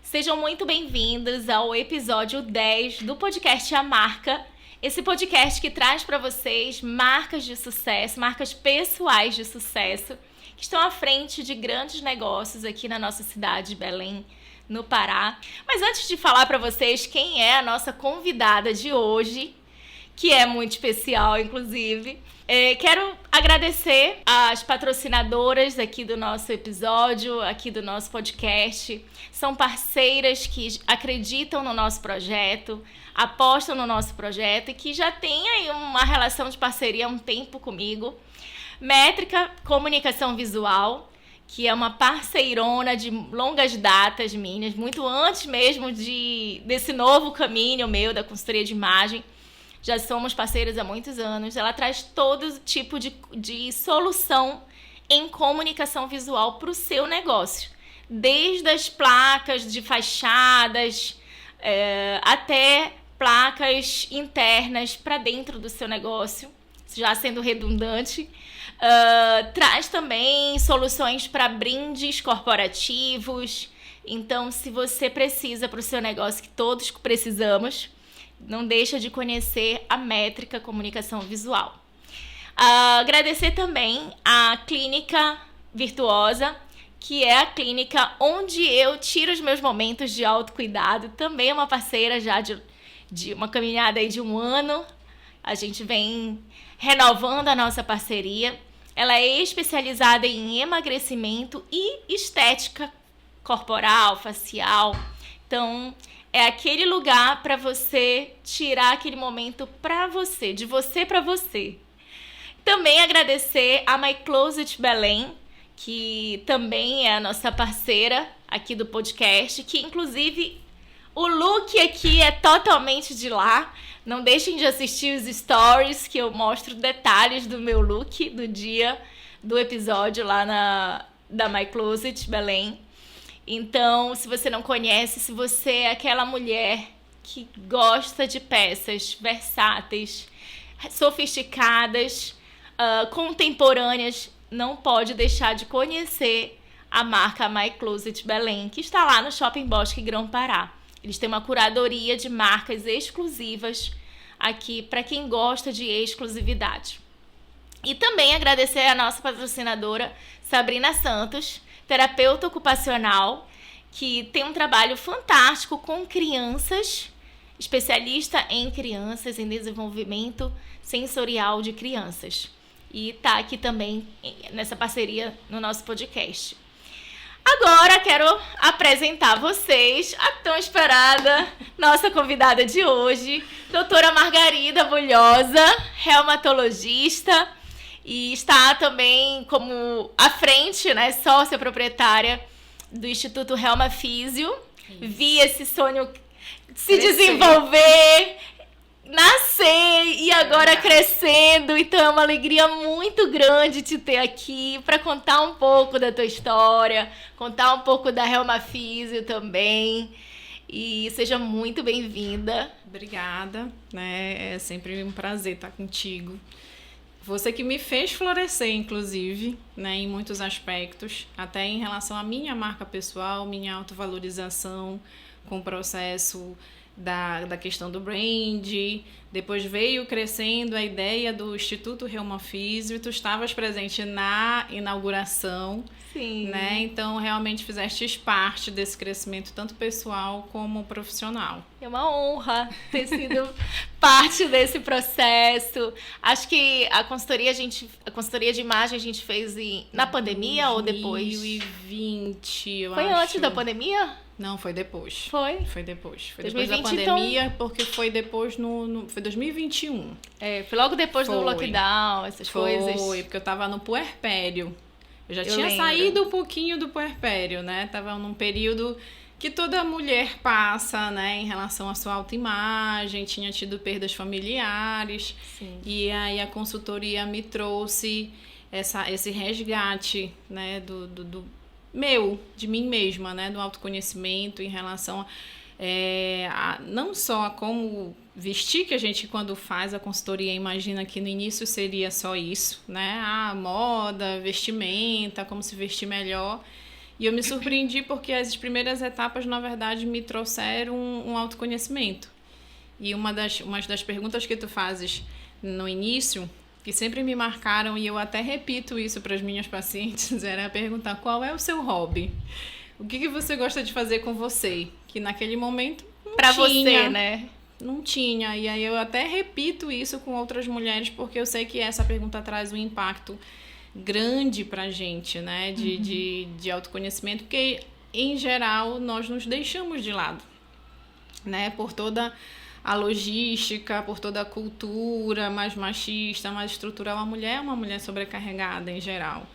Sejam muito bem-vindos ao episódio 10 do podcast A Marca. Esse podcast que traz para vocês marcas de sucesso, marcas pessoais de sucesso, que estão à frente de grandes negócios aqui na nossa cidade de Belém, no Pará. Mas antes de falar para vocês quem é a nossa convidada de hoje, que é muito especial, inclusive, quero agradecer às patrocinadoras aqui do nosso episódio, aqui do nosso podcast. São parceiras que acreditam no nosso projeto, apostam no nosso projeto e que já têm aí uma relação de parceria há um tempo comigo. Métrica Comunicação Visual, que é uma parceirona de longas datas minhas, muito antes mesmo desse novo caminho meu da consultoria de imagem. Já somos parceiras há muitos anos. Ela traz todo tipo de solução em comunicação visual para o seu negócio. Desde as placas de fachadas até placas internas para dentro do seu negócio, já sendo redundante. Traz também soluções para brindes corporativos. Então, se você precisa para o seu negócio, que todos precisamos, não deixa de conhecer a Métrica Comunicação Visual. Agradecer também à Clínica Virtuosa, que é a clínica onde eu tiro os meus momentos de autocuidado. Também é uma parceira já de uma caminhada aí de 1 ano. A gente vem renovando a nossa parceria. Ela é especializada em emagrecimento e estética corporal, facial. Então, é aquele lugar para você tirar aquele momento para você, de você para você. Também agradecer a My Closet Belém, que também é a nossa parceira aqui do podcast, que inclusive o look aqui é totalmente de lá. Não deixem de assistir os stories que eu mostro detalhes do meu look do dia do episódio lá da My Closet Belém. Então, se você não conhece, se você é aquela mulher que gosta de peças versáteis, sofisticadas, contemporâneas, não pode deixar de conhecer a marca My Closet Belém, que está lá no Shopping Bosque Grão-Pará. Eles têm uma curadoria de marcas exclusivas aqui para quem gosta de exclusividade. E também agradecer a nossa patrocinadora, Sabrina Santos, terapeuta ocupacional, que tem um trabalho fantástico com crianças, especialista em crianças, em desenvolvimento sensorial de crianças. E está aqui também nessa parceria no nosso podcast. Agora quero apresentar a vocês a tão esperada nossa convidada de hoje, doutora Margarida Bulhosa, reumatologista, e está também como à frente, né, sócia proprietária do Instituto Reuma Físio. Vi esse sonho se desenvolver, nascer e agora crescendo. Então é uma alegria muito grande te ter aqui para contar um pouco da tua história, contar um pouco da Reuma Físio também. E seja muito bem-vinda. Obrigada, né? É sempre um prazer estar contigo. Você que me fez florescer, inclusive, né, em muitos aspectos, até em relação à minha marca pessoal, minha autovalorização com o processo da questão do brand. Depois veio crescendo a ideia do Instituto Reuma Físio, tu estavas presente na inauguração. Sim. Né? Então, realmente fizeste parte desse crescimento, tanto pessoal como profissional. É uma honra ter sido parte desse processo. Acho que a consultoria de imagem a gente fez na pandemia ou depois? 2020, eu acho. Foi antes da pandemia? Não, foi depois. Foi? Foi depois. Foi 2020, depois da pandemia, então... porque foi depois foi 2021. Foi logo depois do lockdown, essas coisas. Foi, porque eu tava no puerpério. Eu tinha saído um pouquinho do puerpério, né? Tava num período que toda mulher passa, né? Em relação à sua autoimagem, tinha tido perdas familiares. Sim. E aí a consultoria me trouxe esse resgate, né? De mim mesma, né? Do autoconhecimento em relação não só a como vestir, que a gente quando faz a consultoria imagina que no início seria só isso, né? Moda, vestimenta, como se vestir melhor. E eu me surpreendi porque as primeiras etapas, na verdade, me trouxeram um autoconhecimento. E uma das perguntas que tu fazes no início, que sempre me marcaram, e eu até repito isso para as minhas pacientes, era perguntar qual é o seu hobby? O que você gosta de fazer com você? Que naquele momento não Pra tinha. você, né? Não tinha. E aí eu até repito isso com outras mulheres, porque eu sei que essa pergunta traz um impacto grande pra gente, né? De autoconhecimento, porque, em geral, nós nos deixamos de lado, né? Por toda a logística, por toda a cultura mais machista, mais estrutural. A mulher é uma mulher sobrecarregada, em geral.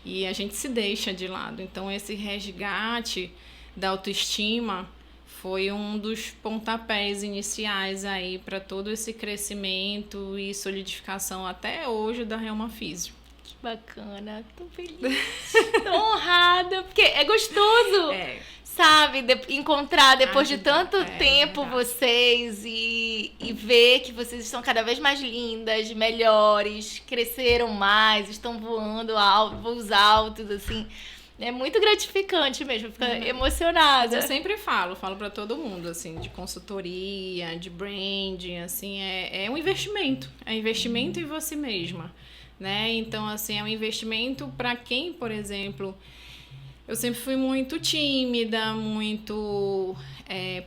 E a gente se deixa de lado. Então, esse resgate da autoestima foi um dos pontapés iniciais aí para todo esse crescimento e solidificação até hoje da Reuma Físio. Que bacana, tô feliz, tô honrada, porque é gostoso, sabe, encontrar depois de tanto tempo vocês e ver que vocês estão cada vez mais lindas, melhores, cresceram mais, estão voando voos altos, assim. É muito gratificante mesmo, fica emocionada. Mas eu sempre falo para todo mundo, assim, de consultoria, de branding, assim, é um investimento. É investimento em você mesma, né? Então, assim, é um investimento para quem, por exemplo, eu sempre fui muito tímida, muito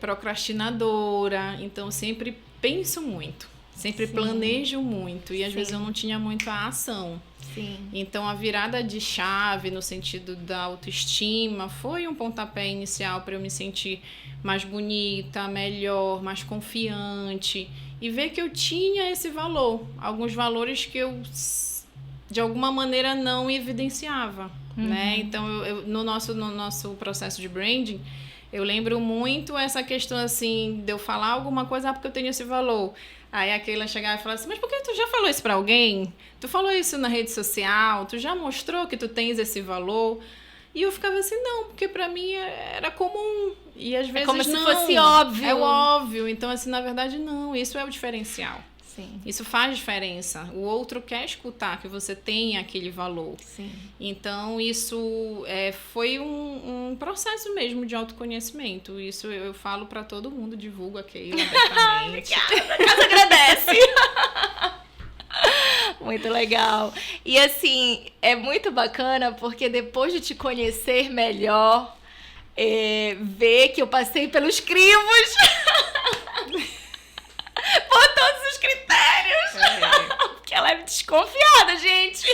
procrastinadora, então sempre penso muito, sempre planejo muito e às vezes eu não tinha muito a ação. Sim. Então, a virada de chave no sentido da autoestima foi um pontapé inicial para eu me sentir mais bonita, melhor, mais confiante e ver que eu tinha esse valor, alguns valores que eu, de alguma maneira, não evidenciava, né? Então, no nosso processo de branding, eu lembro muito essa questão, assim, de eu falar alguma coisa porque eu tenho esse valor. Aí a Keila chegava e falava assim, mas por que tu já falou isso pra alguém? Tu falou isso na rede social? Tu já mostrou que tu tens esse valor? E eu ficava assim, não, porque pra mim era comum. E às vezes como não. se fosse óbvio. É o óbvio. Então, assim, na verdade, não. Isso é o diferencial. Sim. Isso faz diferença. O outro quer escutar que você tem aquele valor. Sim. Então, isso foi um processo mesmo de autoconhecimento. Isso eu falo para todo mundo, divulgo a Keila abertamente. A casa agradece. Muito legal. E assim, é muito bacana porque depois de te conhecer melhor, ver que eu passei pelos crivos... por todos os critérios. Porque ela é desconfiada, gente.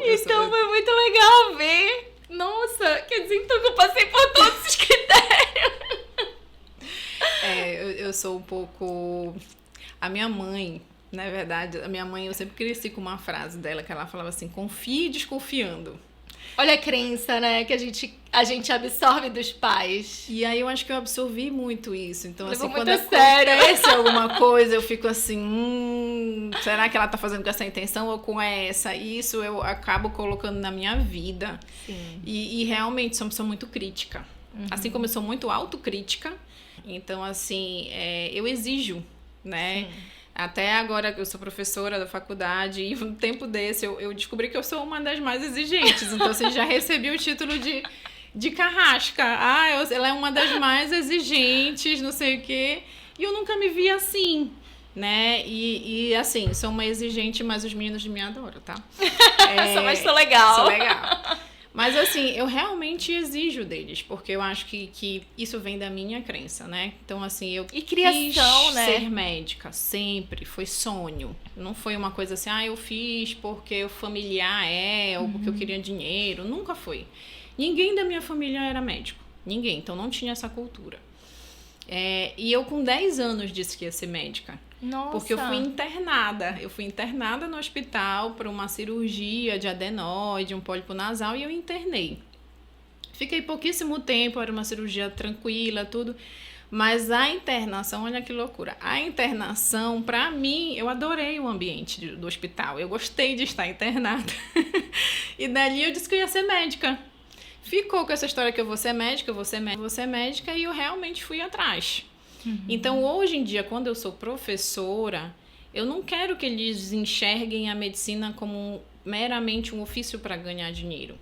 Então foi muito legal ver. Nossa, quer dizer então que eu passei por todos os critérios. Eu sou um pouco... A minha mãe, na verdade, eu sempre cresci com uma frase dela que ela falava assim, confie desconfiando. Olha a crença, né, que a gente absorve dos pais. E aí eu acho que eu absorvi muito isso. Então, levou assim, muito quando acontece alguma coisa, eu fico assim, será que ela tá fazendo com essa intenção ou com essa? E isso eu acabo colocando na minha vida. Sim. E realmente sou uma pessoa muito crítica. Assim como eu sou muito autocrítica, então, assim, eu exijo, né? Sim. Até agora que eu sou professora da faculdade e um tempo desse eu descobri que eu sou uma das mais exigentes. Então, assim, já recebi o título de carrasca. Ela é uma das mais exigentes, não sei o quê. E eu nunca me vi assim, né? E assim, sou uma exigente, mas os meninos de mim adoram, tá? Mas sou legal. Sou legal. Mas assim, eu realmente exijo deles, porque eu acho que isso vem da minha crença, né? Então, assim, eu quis ser médica, sempre, foi sonho. Não foi uma coisa assim, eu fiz porque o familiar ou porque eu queria dinheiro, nunca foi. Ninguém da minha família era médico, ninguém, então não tinha essa cultura. E eu com 10 anos disse que ia ser médica. Nossa. Porque eu fui internada no hospital para uma cirurgia de adenoide, um pólipo nasal, e eu internei. Fiquei pouquíssimo tempo, era uma cirurgia tranquila, tudo. Mas a internação, olha que loucura. A internação, para mim, eu adorei o ambiente do hospital. Eu gostei de estar internada. E dali eu disse que eu ia ser médica. Ficou com essa história que eu vou ser médica, e eu realmente fui atrás. Então, hoje em dia, quando eu sou professora, eu não quero que eles enxerguem a medicina como meramente um ofício para ganhar dinheiro.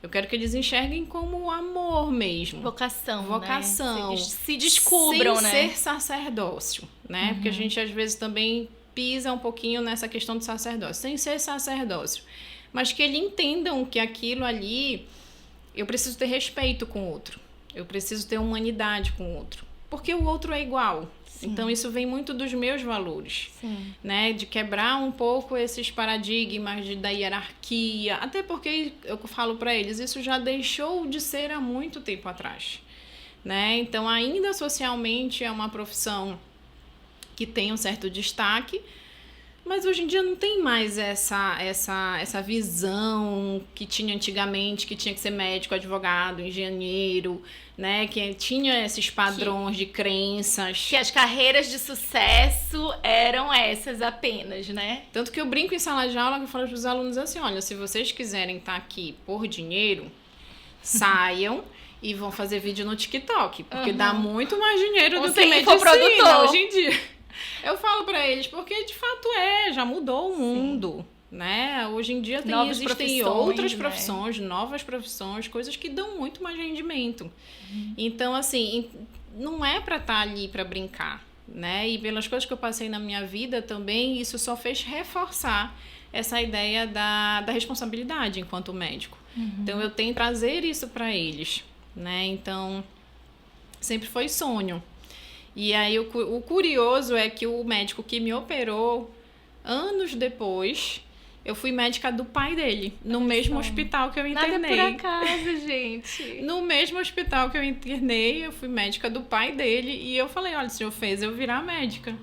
Eu quero que eles enxerguem como amor mesmo. Vocação, né? Se descubram, sem né? Sem ser sacerdócio, né? Porque a gente, às vezes, também pisa um pouquinho nessa questão do sacerdócio. Sem ser sacerdócio. Mas que eles entendam que aquilo ali... Eu preciso ter respeito com o outro. Eu preciso ter humanidade com o outro. Porque o outro é igual. Sim. Então, isso vem muito dos meus valores. Sim. Né? De quebrar um pouco esses paradigmas da hierarquia. Até porque, eu falo para eles, isso já deixou de ser há muito tempo atrás. Né? Então, ainda socialmente é uma profissão que tem um certo destaque, mas hoje em dia não tem mais essa visão que tinha antigamente, que tinha que ser médico, advogado, engenheiro, né? Que tinha esses padrões de crenças. Que as carreiras de sucesso eram essas apenas, né? Tanto que eu brinco em sala de aula, que eu falo para os alunos assim, olha, se vocês quiserem estar aqui por dinheiro, saiam e vão fazer vídeo no TikTok, porque dá muito mais dinheiro do que medicina hoje em dia. Eu falo para eles, porque de fato já mudou o mundo, né? Hoje em dia existem outras profissões, né? Novas profissões, coisas que dão muito mais rendimento. Então, assim, não é para estar ali para brincar, né? E pelas coisas que eu passei na minha vida também, isso só fez reforçar essa ideia da responsabilidade enquanto médico. Então, eu tenho que trazer isso para eles, né? Então, sempre foi sonho. E aí, o curioso é que o médico que me operou, anos depois, eu fui médica do pai dele, no mesmo hospital que eu internei. Nada por acaso, gente. No mesmo hospital que eu internei, eu fui médica do pai dele. E eu falei, olha, o senhor fez eu virar médica.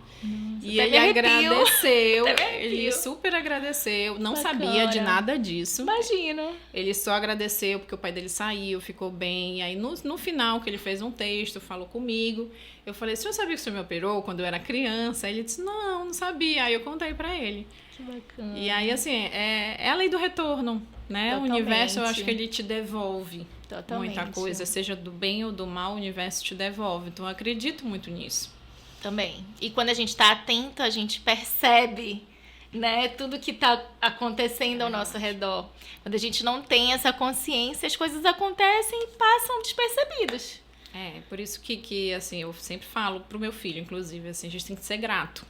E ele agradeceu, ele super agradeceu, não sabia de nada disso. Imagino. Ele só agradeceu porque o pai dele saiu, ficou bem. E aí no final, que ele fez um texto, falou comigo. Eu falei, o senhor sabia que o senhor me operou quando eu era criança? Aí ele disse, não sabia. Aí eu contei pra ele. Que bacana. E aí, assim, é a lei do retorno, né? Totalmente. O universo, eu acho que ele te devolve Totalmente. Muita coisa. Seja do bem ou do mal, o universo te devolve. Então, eu acredito muito nisso. Também. E quando a gente está atento, a gente percebe, né, tudo que está acontecendo ao nosso redor. Quando a gente não tem essa consciência, as coisas acontecem e passam despercebidas. Por isso que assim, eu sempre falo pro meu filho, inclusive, assim, a gente tem que ser grato.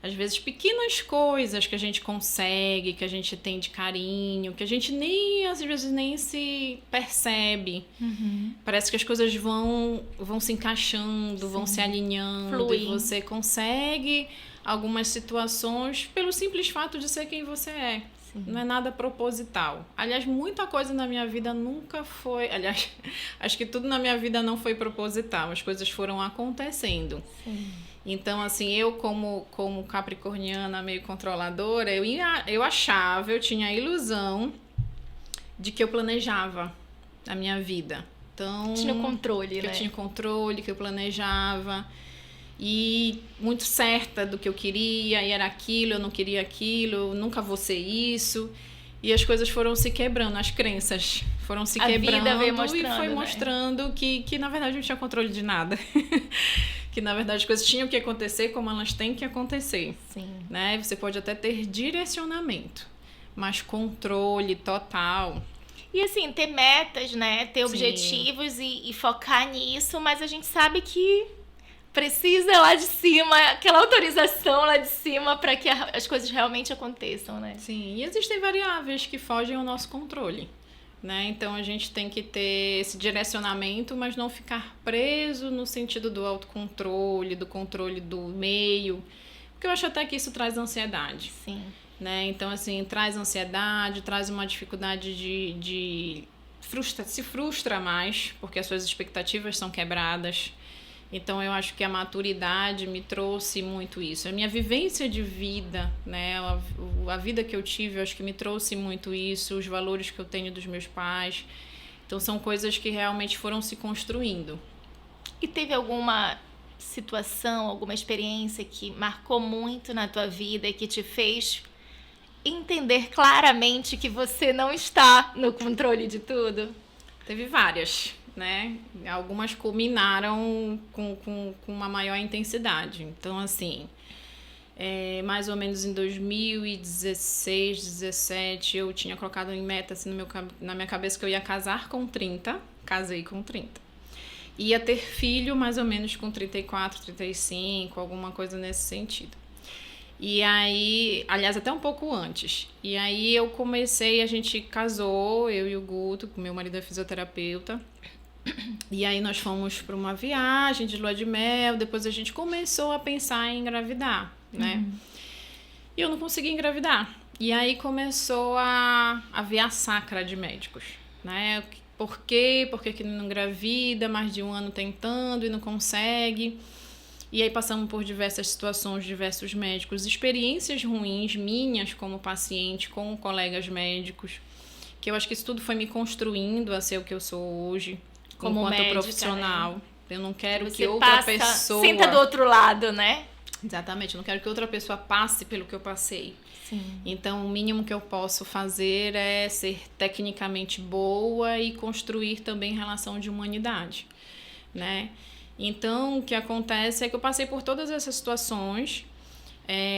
Às vezes, pequenas coisas que a gente consegue, que a gente tem de carinho, que a gente às vezes nem se percebe. Parece que as coisas vão se encaixando, vão se alinhando. Fluindo. E você consegue algumas situações pelo simples fato de ser quem você é. Sim. Não é nada proposital. Aliás, muita coisa na minha vida nunca foi... Aliás, acho que tudo na minha vida não foi proposital. As coisas foram acontecendo. Sim. Então, assim, eu como capricorniana meio controladora, eu achava, eu tinha a ilusão de que eu planejava a minha vida. Então, tinha controle, que né? Eu tinha controle, que eu planejava. E muito certa do que eu queria, e era aquilo, eu não queria aquilo, eu nunca vou ser isso. E as coisas foram se quebrando, as crenças foram se quebrando. Vida veio mostrando, e foi mostrando que, na verdade, não tinha controle de nada. Que, na verdade, as coisas tinham que acontecer como elas têm que acontecer. Sim. Né? Você pode até ter direcionamento, mas controle total. E, assim, ter metas, né? Ter objetivos e focar nisso, mas a gente sabe que precisa lá de cima, aquela autorização lá de cima para que as coisas realmente aconteçam, né? Sim, e existem variáveis que fogem ao nosso controle. Né? Então, a gente tem que ter esse direcionamento, mas não ficar preso no sentido do autocontrole, do controle do meio, porque eu acho até que isso traz ansiedade. Sim. Né? Então, assim, traz ansiedade, traz uma dificuldade se frustra mais, porque as suas expectativas são quebradas. Então, eu acho que a maturidade me trouxe muito isso. A minha vivência de vida, né? A vida que eu tive, eu acho que me trouxe muito isso. Os valores que eu tenho dos meus pais. Então, são coisas que realmente foram se construindo. E teve alguma situação, alguma experiência que marcou muito na tua vida e que te fez entender claramente que você não está no controle de tudo? Teve várias. Né? Algumas culminaram com uma maior intensidade. Então, assim, Mais ou menos em 2016, 2017, eu tinha colocado em meta assim, na minha cabeça que eu ia casar com 30, casei com 30. Ia ter filho mais ou menos com 34, 35, alguma coisa nesse sentido. E aí, aliás, até um pouco antes. E aí a gente casou, eu e o Guto, meu marido é fisioterapeuta. E aí nós fomos para uma viagem de lua de mel, depois a gente começou a pensar em engravidar, né? E eu não consegui engravidar. E aí começou a via sacra de médicos, né? Por quê? Por que não engravida? Mais de um ano tentando e não consegue. E aí passamos por diversas situações, diversos médicos, experiências ruins minhas como paciente, com colegas médicos, que eu acho que isso tudo foi me construindo a ser o que eu sou hoje, como enquanto médica, profissional. Né? Eu não quero que outra pessoa... Senta do outro lado, né? Exatamente, eu não quero que outra pessoa passe pelo que eu passei. Sim. Então, o mínimo que eu posso fazer é ser tecnicamente boa e construir também relação de humanidade, né? Então, o que acontece é que eu passei por todas essas situações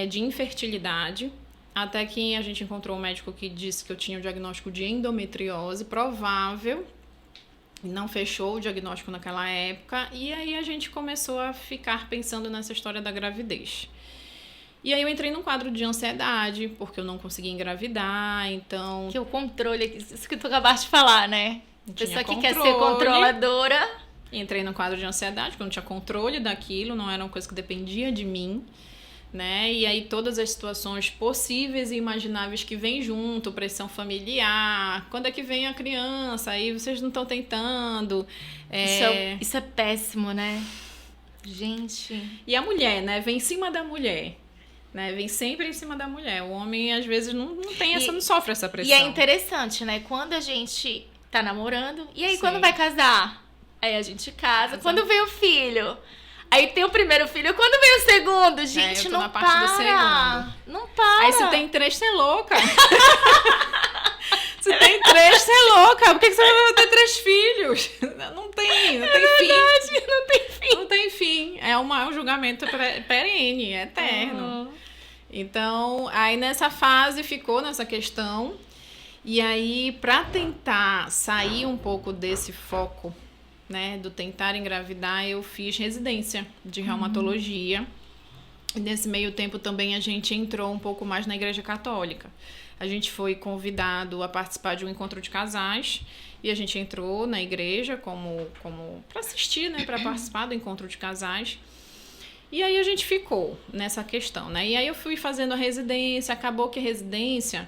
de infertilidade, até que a gente encontrou um médico que disse que eu tinha o diagnóstico de endometriose provável, não fechou o diagnóstico naquela época, e aí a gente começou a ficar pensando nessa história da gravidez. E aí eu entrei num quadro de ansiedade, porque eu não conseguia engravidar, então... Que o controle, isso que tu acabaste de falar, né? Pessoa que quer ser controladora... Entrei num quadro de ansiedade, porque eu não tinha controle daquilo, não era uma coisa que dependia de mim, né? E aí todas as situações possíveis e imagináveis que vêm junto, pressão familiar, quando é que vem a criança, aí vocês não estão tentando. Isso é péssimo, né? Gente... E a mulher, né? Vem em cima da mulher. Né? Vem sempre em cima da mulher. O homem, às vezes, não sofre essa pressão. E é interessante, né? Quando a gente tá namorando, e aí quando vai casar? Aí a gente casa. Quando vem o filho? Aí tem o primeiro filho. Quando vem o segundo? Gente, não para. Do segundo. Não para. Aí se tem 3, você é louca. Se tem 3, você é louca. Por que você vai ter 3 filhos? Não tem fim. Não tem fim. Não tem fim. É um julgamento perene, eterno. Então, aí nessa fase ficou nessa questão. E aí, para tentar sair um pouco desse foco, né, do tentar engravidar, eu fiz residência de reumatologia. E nesse meio tempo também a gente entrou um pouco mais na Igreja Católica. A gente foi convidado a participar de um encontro de casais e a gente entrou na igreja como para assistir, né, para participar do encontro de casais. E aí a gente ficou nessa questão, né? E aí eu fui fazendo a residência, acabou que a residência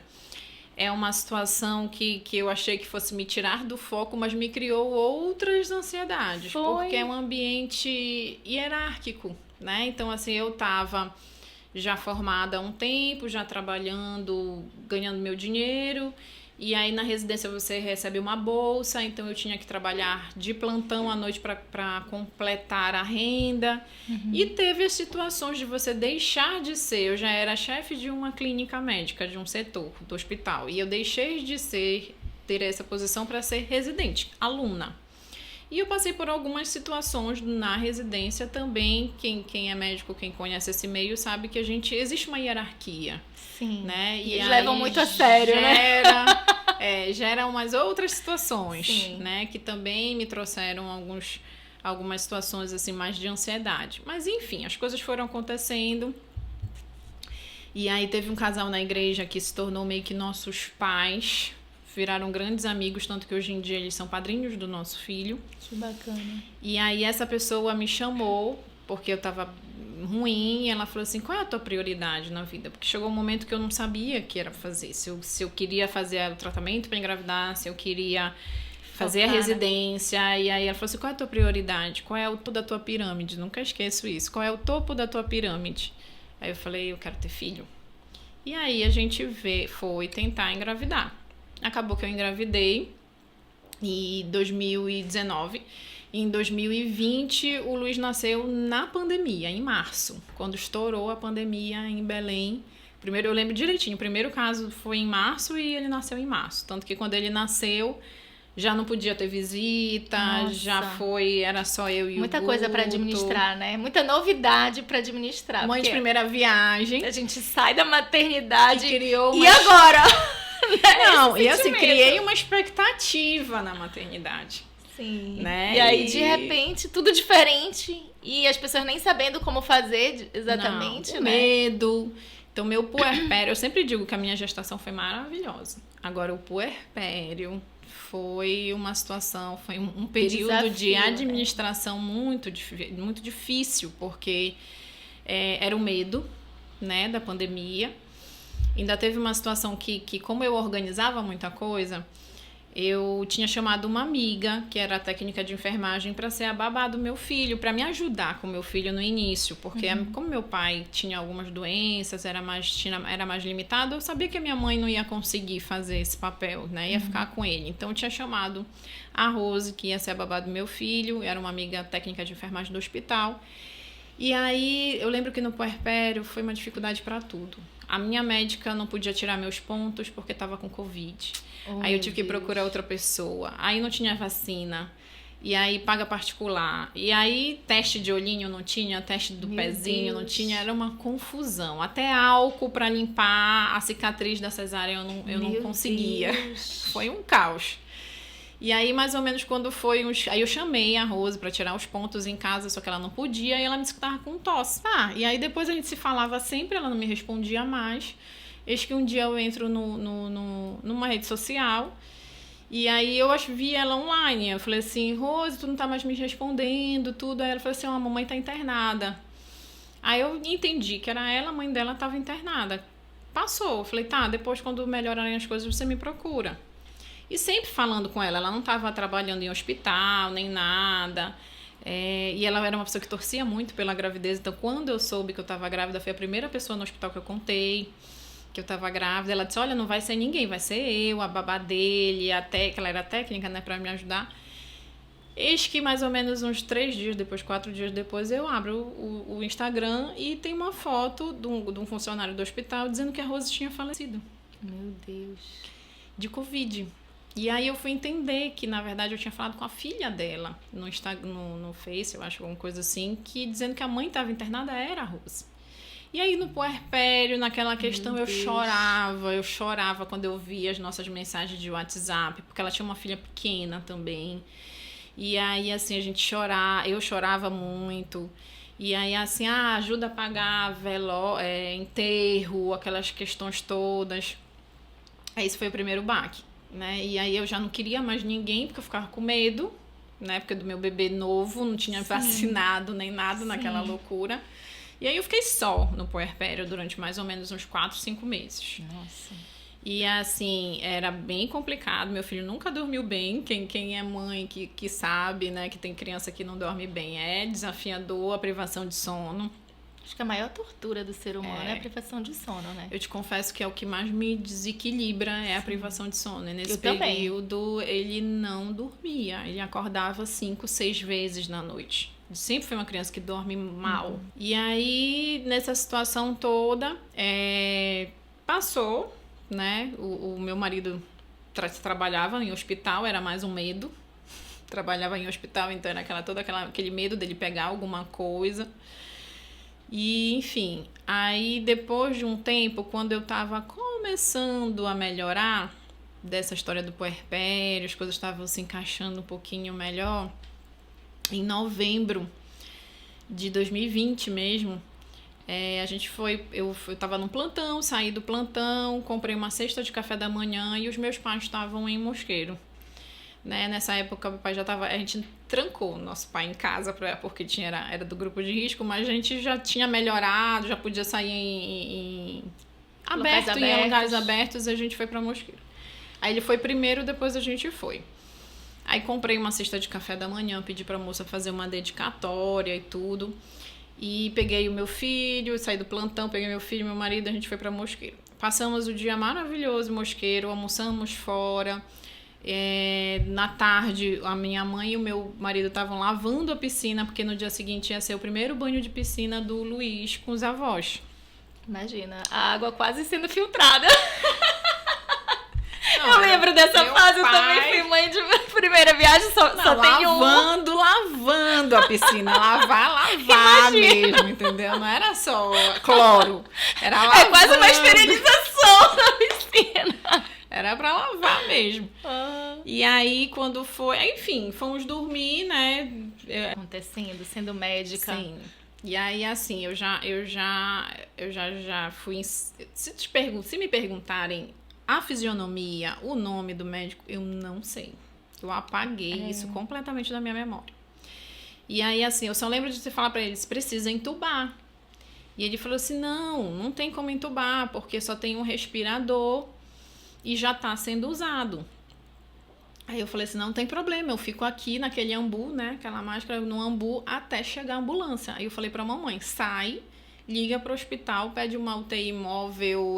é uma situação que eu achei que fosse me tirar do foco, mas me criou outras ansiedades. Porque é um ambiente hierárquico, né? Então, assim, eu estava já formada há um tempo, já trabalhando, ganhando meu dinheiro. E aí, na residência, você recebe uma bolsa. Então, eu tinha que trabalhar de plantão à noite para completar a renda. E teve as situações de você deixar de ser... Eu já era chefe de uma clínica médica, de um setor do hospital. E eu deixei de ter essa posição para ser residente, aluna. E eu passei por algumas situações na residência também. Quem é médico, quem conhece esse meio, sabe que existe uma hierarquia. Sim. Né? E eles levam muito a sério, né? Gera umas outras situações, Sim. né? Que também me trouxeram algumas situações assim, mais de ansiedade. Mas enfim, as coisas foram acontecendo. E aí teve um casal na igreja que se tornou meio que nossos pais. Viraram grandes amigos, tanto que hoje em dia eles são padrinhos do nosso filho. Que bacana. E aí essa pessoa me chamou, porque eu tava ruim, e ela falou assim, qual é a tua prioridade na vida? Porque chegou um momento que eu não sabia o que era fazer. Se eu queria fazer o tratamento para engravidar, se eu queria fazer a residência. E aí ela falou assim, qual é a tua prioridade? Qual é o topo da tua pirâmide? Nunca esqueço isso. Qual é o topo da tua pirâmide? Aí eu falei, eu quero ter filho. E aí a gente foi tentar engravidar. Acabou que eu engravidei em 2019. Em 2020, o Luiz nasceu na pandemia, em março, quando estourou a pandemia em Belém. Primeiro, eu lembro direitinho, o primeiro caso foi em março e ele nasceu em março. Tanto que quando ele nasceu, Já não podia ter visita, era só eu e muita o Guto. coisa para administrar, né? Muita novidade para administrar. Mãe de primeira viagem. A gente sai da maternidade e criou e agora? Não, e assim, criei uma expectativa na maternidade. Sim. Né? E aí, de repente, tudo diferente e as pessoas nem sabendo como fazer exatamente, não, né? Medo. Então, meu puerpério, eu sempre digo que a minha gestação foi maravilhosa. Agora, o puerpério foi uma situação, foi um período de administração, né? muito difícil, porque era o medo, né, da pandemia. Ainda teve uma situação que como eu organizava muita coisa, eu tinha chamado uma amiga, que era técnica de enfermagem, para ser a babá do meu filho, para me ajudar com o meu filho no início, porque como meu pai tinha algumas doenças, era mais limitado, eu sabia que a minha mãe não ia conseguir fazer esse papel, né? Ia ficar com ele. Então, eu tinha chamado a Rose, que ia ser a babá do meu filho, era uma amiga técnica de enfermagem do hospital. E aí, eu lembro que no puerpério foi uma dificuldade para tudo. A minha médica não podia tirar meus pontos porque estava com Covid. Aí eu tive que procurar outra pessoa. Aí não tinha vacina. E aí paga particular. E aí teste de olhinho não tinha, teste do pezinho não tinha. Era uma confusão. Até álcool para limpar a cicatriz da cesárea eu não conseguia. Foi um caos. E aí, mais ou menos, quando foi Aí eu chamei a Rose pra tirar os pontos em casa, só que ela não podia, e ela me disse que tava com tosse. E aí depois a gente se falava sempre, ela não me respondia mais. Eis que um dia eu entro numa rede social, e aí eu vi ela online. Eu falei assim, Rose, tu não tá mais me respondendo, tudo. Aí ela falou assim, a mamãe tá internada. Aí eu entendi que era ela, a mãe dela tava internada. Passou, eu falei, tá, depois quando melhorarem as coisas você me procura. E sempre falando com ela não estava trabalhando em hospital, nem nada. E ela era uma pessoa que torcia muito pela gravidez. Então, quando eu soube que eu estava grávida, foi a primeira pessoa no hospital que eu contei que eu estava grávida. Ela disse, olha, não vai ser ninguém, vai ser eu, a babá dele, até que ela era técnica, né, para me ajudar. Eis que mais ou menos uns 3 dias depois, 4 dias depois, eu abro o Instagram e tem uma foto de um funcionário do hospital dizendo que a Rose tinha falecido. Meu Deus. De Covid. E aí eu fui entender que, na verdade, eu tinha falado com a filha dela no Instagram, no Face, eu acho, alguma coisa assim, que dizendo que a mãe estava internada era a Rose. E aí no puerpério, naquela questão, eu chorava quando eu via as nossas mensagens de WhatsApp, porque ela tinha uma filha pequena também. E aí, assim, eu chorava muito. E aí, assim, ajuda a pagar enterro, aquelas questões todas. Aí, esse foi o primeiro baque. Né? E aí eu já não queria mais ninguém, porque eu ficava com medo, né? Porque do meu bebê novo, não tinha vacinado nem nada naquela loucura. E aí eu fiquei só no puerpério durante mais ou menos uns 4, 5 meses. Nossa. E assim, era bem complicado. Meu filho nunca dormiu bem. Quem é mãe que sabe, né? Que tem criança que não dorme bem. É desafiador a privação de sono. Acho que a maior tortura do ser humano é a privação de sono, né? Eu te confesso que é o que mais me desequilibra, a privação de sono. E nesse período, ele não dormia. Ele acordava 5, 6 vezes na noite. Ele sempre foi uma criança que dorme mal. E aí, nessa situação toda, passou, né? O meu marido trabalhava em hospital, era mais um medo. Trabalhava em hospital, então era aquele medo dele pegar alguma coisa. E, enfim, aí depois de um tempo, quando eu tava começando a melhorar dessa história do puerpério, as coisas estavam se encaixando um pouquinho melhor, em novembro de 2020 mesmo, eu tava num plantão, saí do plantão, comprei uma cesta de café da manhã e os meus pais estavam em Mosqueiro. Né? Nessa época, o pai a gente trancou nosso pai em casa porque era do grupo de risco, mas a gente já tinha melhorado, já podia sair em lugares abertos, e a gente foi para Mosqueiro. Aí ele foi primeiro, depois a gente foi. Aí comprei uma cesta de café da manhã, pedi para a moça fazer uma dedicatória e tudo. E peguei o meu filho, saí do plantão, peguei meu filho e meu marido, a gente foi para Mosqueiro. Passamos o dia maravilhoso em Mosqueiro, almoçamos fora. Na tarde, a minha mãe e o meu marido estavam lavando a piscina, porque no dia seguinte ia ser o primeiro banho de piscina do Luiz com os avós. Imagina, a água quase sendo filtrada. Eu lembro dessa fase, eu também fui mãe de primeira viagem, só tenho uma. Lavando a piscina, lavar mesmo, entendeu? Não era só cloro, era lavando. É quase uma esterilização na piscina. Era pra lavar mesmo. E aí, quando foi... Enfim, fomos dormir, né? Acontecendo, sendo médica. Sim. E aí, assim, eu já fui... Se me perguntarem a fisionomia, o nome do médico, eu não sei. Eu apaguei isso completamente da minha memória. E aí, assim, eu só lembro de você falar pra eles, precisa entubar. E ele falou assim, não tem como entubar, porque só tem um respirador e já tá sendo usado. Aí eu falei assim, não tem problema, eu fico aqui naquele ambu, né, aquela máscara no ambu até chegar a ambulância. Aí eu falei pra mamãe, sai, liga pro hospital, pede uma UTI móvel,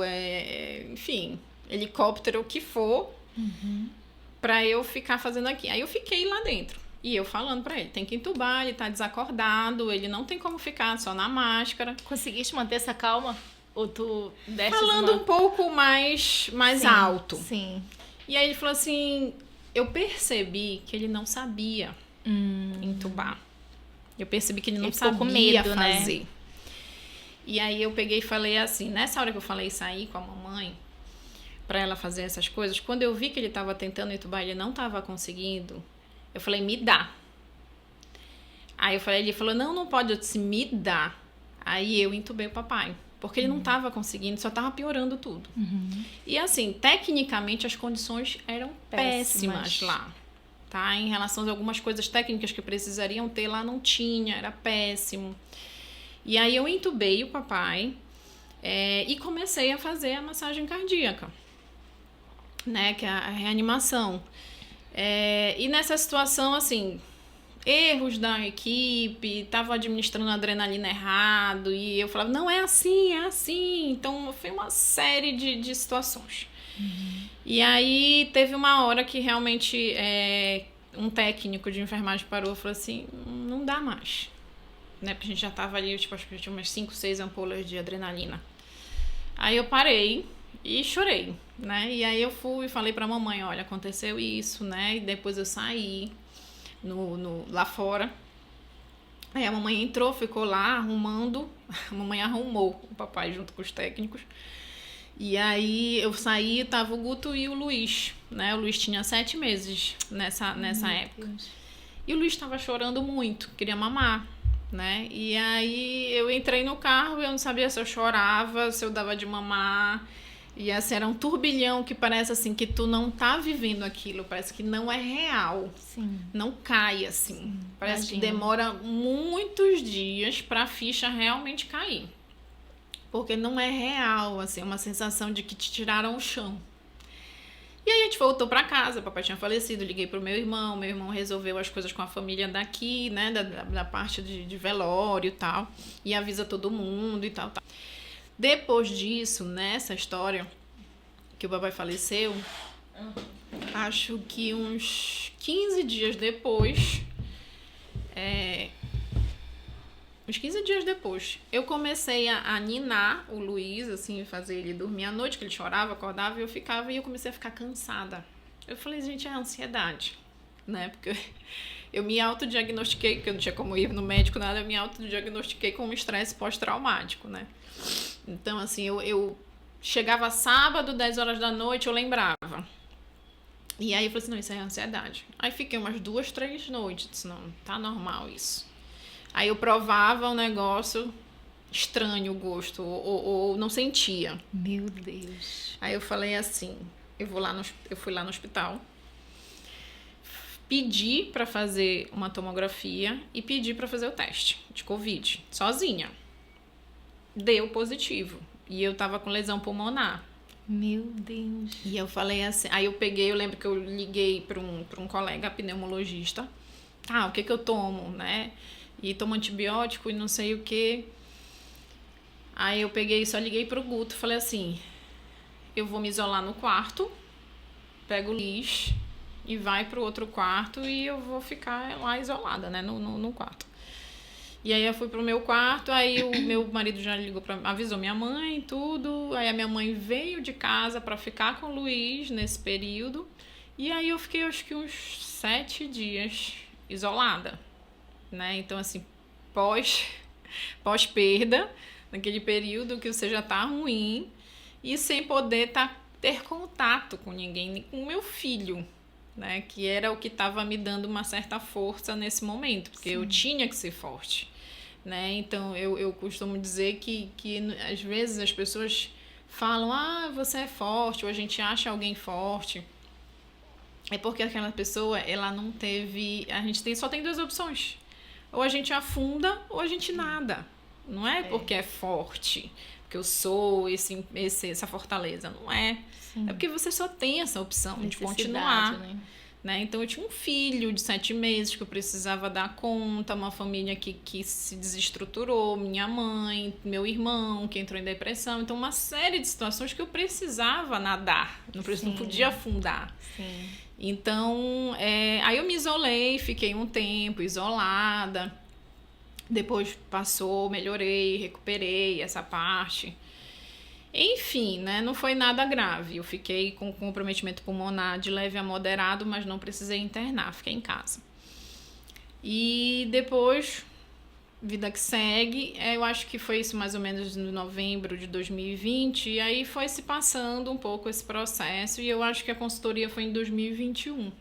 enfim, helicóptero, o que for, pra eu ficar fazendo aqui. Aí eu fiquei lá dentro. E eu falando pra ele, tem que entubar, ele tá desacordado, ele não tem como ficar só na máscara. Conseguiste manter essa calma? Ou tu deste Falando um pouco mais sim, alto. Sim. E aí ele falou assim, eu percebi que ele não sabia entubar. Eu percebi que ele não sabia com medo, fazer. Né? E aí eu peguei e falei assim, nessa hora que eu falei sair com a mamãe, pra ela fazer essas coisas, quando eu vi que ele tava tentando entubar e ele não tava conseguindo, eu falei, me dá. Aí eu falei, ele falou, não pode, eu disse, me dá. Aí eu entubei o papai. Porque ele não estava conseguindo, só estava piorando tudo. E assim, tecnicamente as condições eram péssimas lá. Tá? Em relação a algumas coisas técnicas que precisariam ter lá, não tinha, era péssimo. E aí eu entubei o papai e comecei a fazer a massagem cardíaca, né? Que é a reanimação. E nessa situação, assim... erros da equipe, estava administrando a adrenalina errado, e eu falava, não, é assim. Então, foi uma série de situações. E aí, teve uma hora que realmente um técnico de enfermagem parou e falou assim, não dá mais. Né? Porque a gente já estava ali, tipo, acho que tinha umas 5, 6 ampolas de adrenalina. Aí eu parei e chorei, né? E aí eu fui e falei pra mamãe, olha, aconteceu isso, né? E depois eu saí lá fora. Aí a mamãe entrou, ficou lá arrumando. A mamãe arrumou o papai junto com os técnicos. E aí eu saí, tava o Guto e o Luiz, né? O Luiz tinha 7 meses nessa época. Deus. E o Luiz estava chorando muito, queria mamar, né? E aí eu entrei no carro e eu não sabia se eu chorava, se eu dava de mamar. E assim, era um turbilhão que parece assim que tu não tá vivendo aquilo, parece que não é real. Sim. Não cai assim. Sim, parece imagina. que demora muitos dias pra ficha realmente cair. Porque não é real, assim, é uma sensação de que te tiraram o chão. E aí a gente voltou pra casa, papai tinha falecido, liguei pro meu irmão resolveu as coisas com a família daqui, né, da parte de velório e tal, e avisa todo mundo e tal. Depois disso, nessa história que o papai faleceu, acho que uns 15 dias depois, eu comecei a ninar o Luiz, assim, fazer ele dormir à noite, que ele chorava, acordava, e eu ficava, e eu comecei a ficar cansada. Eu falei, gente, é ansiedade, né? Porque eu me autodiagnostiquei, porque eu não tinha como ir no médico, nada, eu me autodiagnostiquei com um estresse pós-traumático, né? Então, assim, eu chegava sábado, 10 horas da noite, eu lembrava. E aí eu falei assim, não, isso é ansiedade. Aí fiquei umas 2, 3 noites, disse, não, tá normal isso. Aí eu provava um negócio estranho, o gosto, ou não sentia. Meu Deus. Aí eu falei assim, eu fui lá no hospital, pedi pra fazer uma tomografia e pedi pra fazer o teste de Covid, sozinha. Deu positivo. E eu tava com lesão pulmonar. Meu Deus. E eu falei assim, aí eu lembro que eu liguei pra um colega pneumologista. O que eu tomo, né? E tomo antibiótico e não sei o que. Aí eu só liguei pro Guto, falei assim, eu vou me isolar no quarto, pego o Luiz e vai pro outro quarto e eu vou ficar lá isolada, né, no quarto. E aí eu fui pro meu quarto, aí o meu marido já ligou avisou minha mãe, tudo. Aí a minha mãe veio de casa para ficar com o Luiz nesse período. E aí eu fiquei, acho que uns 7 dias isolada, né? Então, assim, pós-perda, naquele período que você já tá ruim e sem poder ter contato com ninguém, nem com o meu filho, né? Que era o que estava me dando uma certa força nesse momento, porque eu tinha que ser forte. Né? Então, eu costumo dizer que às vezes as pessoas falam, você é forte, ou a gente acha alguém forte. É porque aquela pessoa, ela não teve... A gente só tem 2 opções. Ou a gente afunda, ou a gente nada. Não é porque é forte, porque eu sou essa fortaleza. Não é. Sim. É porque você só tem essa opção de continuar. Né? Então, eu tinha um filho de 7 meses que eu precisava dar conta, uma família que se desestruturou, minha mãe, meu irmão que entrou em depressão. Então, uma série de situações que eu precisava nadar, não podia afundar. Sim. Então, aí eu me isolei, fiquei um tempo isolada. Depois passou, melhorei, recuperei essa parte. Enfim, né? Não foi nada grave. Eu fiquei com comprometimento pulmonar de leve a moderado, mas não precisei internar, fiquei em casa. E depois, vida que segue, eu acho que foi isso mais ou menos no novembro de 2020, e aí foi se passando um pouco esse processo, e eu acho que a consultoria foi em 2021.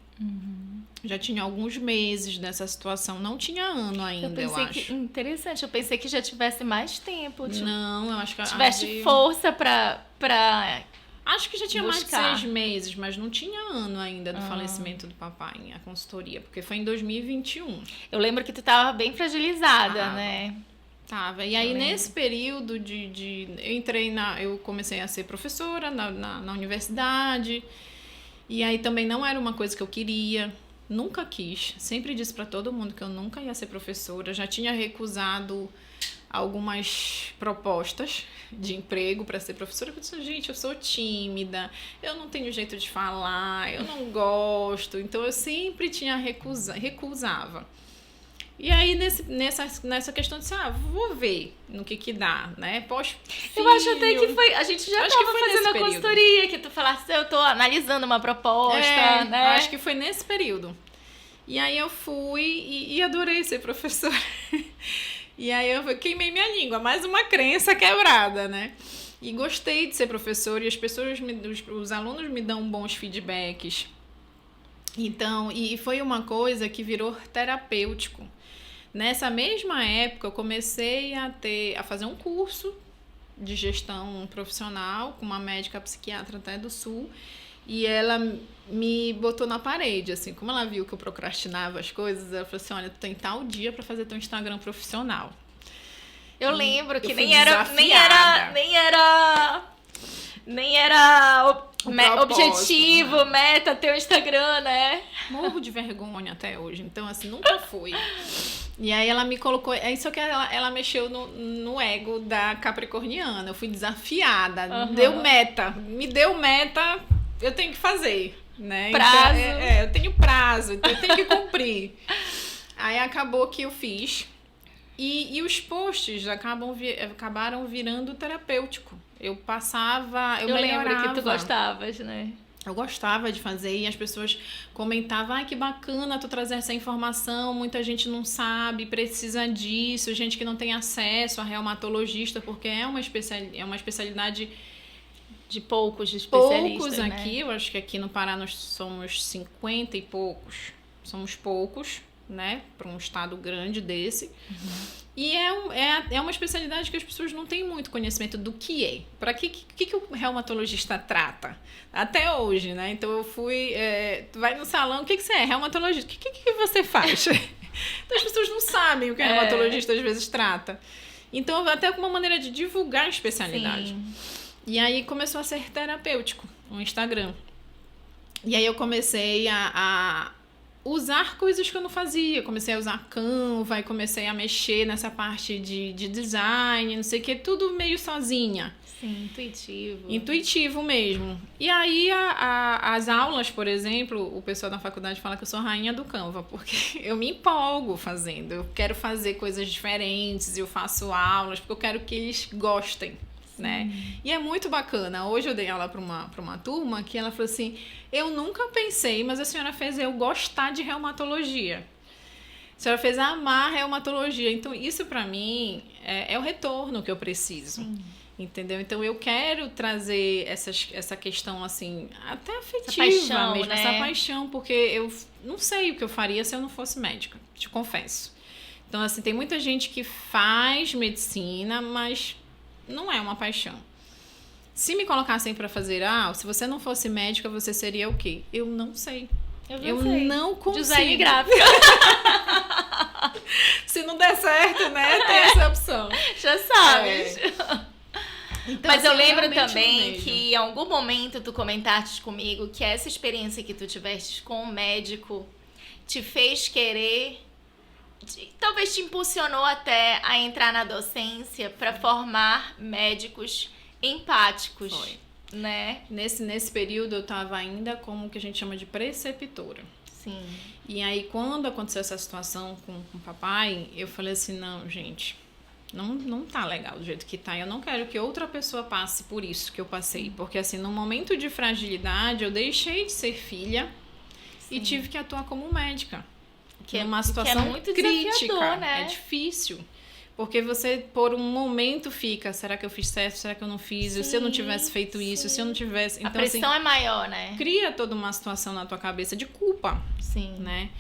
Já tinha alguns meses dessa situação, não tinha ano ainda, eu acho. Interessante, eu pensei que já tivesse mais tempo. Não, eu acho que... Tivesse força pra acho que já tinha buscar. Mais de 6 meses, mas não tinha ano ainda do falecimento do papai, a consultoria, porque foi em 2021. Eu lembro que tu tava bem fragilizada, né? Tava. E aí, nesse período eu comecei a ser professora na universidade, e aí também não era uma coisa que eu queria. Nunca quis. Sempre disse para todo mundo que eu nunca ia ser professora. Já tinha recusado algumas propostas de emprego para ser professora. Eu disse, gente, eu sou tímida, eu não tenho jeito de falar, eu não gosto. Então, eu sempre recusava. E aí, nessa questão de vou ver no que dá, né? Eu acho até que foi... A gente já estava fazendo a consultoria, que tu falaste, eu tô analisando uma proposta, né? Acho que foi nesse período. E aí eu fui e adorei ser professora. E aí eu queimei minha língua, mais uma crença quebrada, né? E gostei de ser professora e os alunos me dão bons feedbacks. Então, e foi uma coisa que virou terapêutico. Nessa mesma época, eu comecei a fazer um curso de gestão profissional com uma médica psiquiatra até do Sul. E ela me botou na parede, assim, como ela viu que eu procrastinava as coisas, ela falou assim, olha, tu tem tal dia pra fazer teu Instagram profissional. Eu lembro que nem era objetivo, meta, teu Instagram, né? Morro de vergonha até hoje, então assim, nunca foi. E aí ela me colocou, só que ela mexeu no ego da capricorniana, eu fui desafiada, me deu meta, eu tenho que fazer, né? Prazo. Então, eu tenho prazo, então eu tenho que cumprir. Aí acabou que eu fiz. E os posts acabaram virando terapêutico. Eu melhorava. Lembro que tu gostavas, né? Eu gostava de fazer e as pessoas comentavam, que bacana tu trazer essa informação, muita gente não sabe, precisa disso, gente que não tem acesso a reumatologista, porque é uma especialidade de poucos especialistas, poucos aqui, eu acho que aqui no Pará nós somos 50 e poucos, somos poucos, né, para um estado grande desse. E é uma especialidade que as pessoas não têm muito conhecimento do que é. Para que o reumatologista trata? Até hoje, né? Então eu fui... tu vai no salão, o que você é? Reumatologista. O que você faz? Então as pessoas não sabem o que o reumatologista às vezes trata. Então até uma maneira de divulgar a especialidade. Sim. E aí começou a ser terapêutico o Instagram. E aí eu comecei a usar coisas que eu não fazia. Comecei a usar Canva e comecei a mexer nessa parte de design, não sei o que, tudo meio sozinha. Sim, intuitivo. Intuitivo mesmo. E aí, as aulas, por exemplo, o pessoal da faculdade fala que eu sou rainha do Canva, porque eu me empolgo fazendo. Eu quero fazer coisas diferentes, eu faço aulas, porque eu quero que eles gostem. Né? E é muito bacana. Hoje eu dei aula para uma turma que ela falou assim: eu nunca pensei, mas a senhora fez eu gostar de reumatologia. A senhora fez amar reumatologia. Então, isso para mim é o retorno que eu preciso. Sim. Entendeu? Então, eu quero trazer essa questão, assim, até afetiva essa paixão, mesmo, né? Essa paixão, porque eu não sei o que eu faria se eu não fosse médica, te confesso. Então, assim, tem muita gente que faz medicina, mas não é uma paixão. Se me colocassem para fazer, se você não fosse médica, você seria o quê? Eu não sei. Eu não consigo. Design gráfico. Se não der certo, né? Tem essa opção. Já sabes. Então, mas assim, eu lembro também que em algum momento tu comentaste comigo que essa experiência que tu tiveste com o médico te fez querer, talvez te impulsionou até a entrar na docência para formar médicos empáticos. Foi. Né? Nesse período eu estava ainda como o que a gente chama de preceptora. Sim. E aí quando aconteceu essa situação com o papai, eu falei assim, não, gente, não tá legal do jeito que tá. Eu não quero que outra pessoa passe por isso que eu passei. Porque assim, no momento de fragilidade, eu deixei de ser filha. Sim. E tive que atuar como médica. Que é uma situação muito crítica, né? É difícil. Porque você, por um momento, fica, será que eu fiz certo? Será que eu não fiz? Sim, se eu não tivesse feito isso, se eu não tivesse... Então, a pressão é maior, né? Cria toda uma situação na tua cabeça de culpa. Sim. Né?